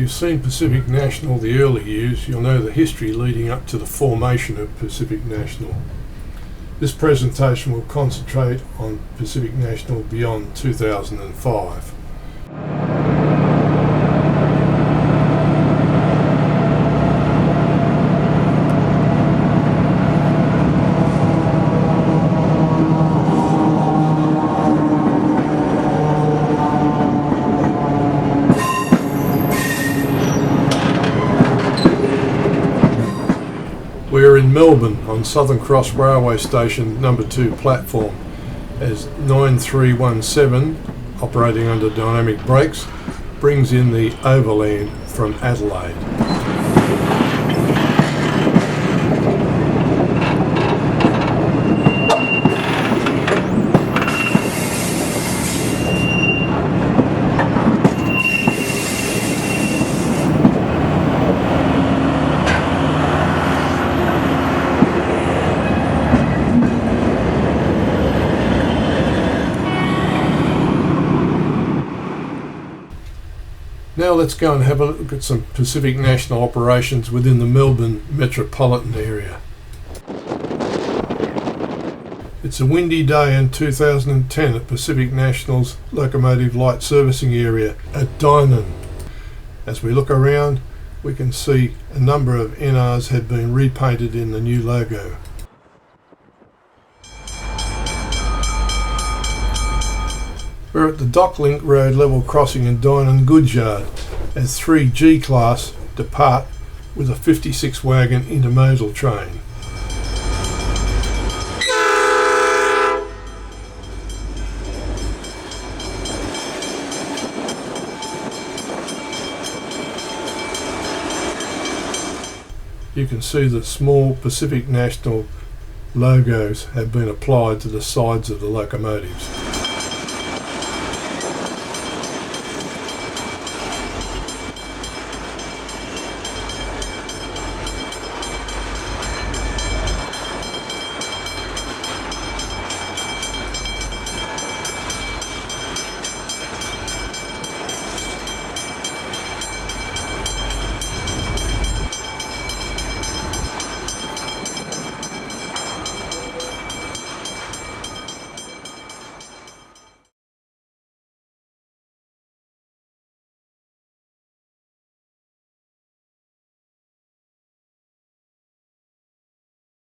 you've seen Pacific National the early years, you'll know the history leading up to the formation of Pacific National. This presentation will concentrate on Pacific National beyond 2005. We're in Melbourne on Southern Cross Railway Station number 2 platform as 9317, operating under dynamic brakes, brings in the overland from Adelaide. Now let's go and have a look at some Pacific National operations within the Melbourne metropolitan area. It's a windy day in 2010 at Pacific National's Locomotive Light Servicing Area at Dynon. As we look around, we can see a number of NRs have been repainted in the new logo. We're at the Docklink Road level crossing in Dynon Goods Yard as 3 G-Class depart with a 56 wagon intermodal train. You can see that small Pacific National logos have been applied to the sides of the locomotives.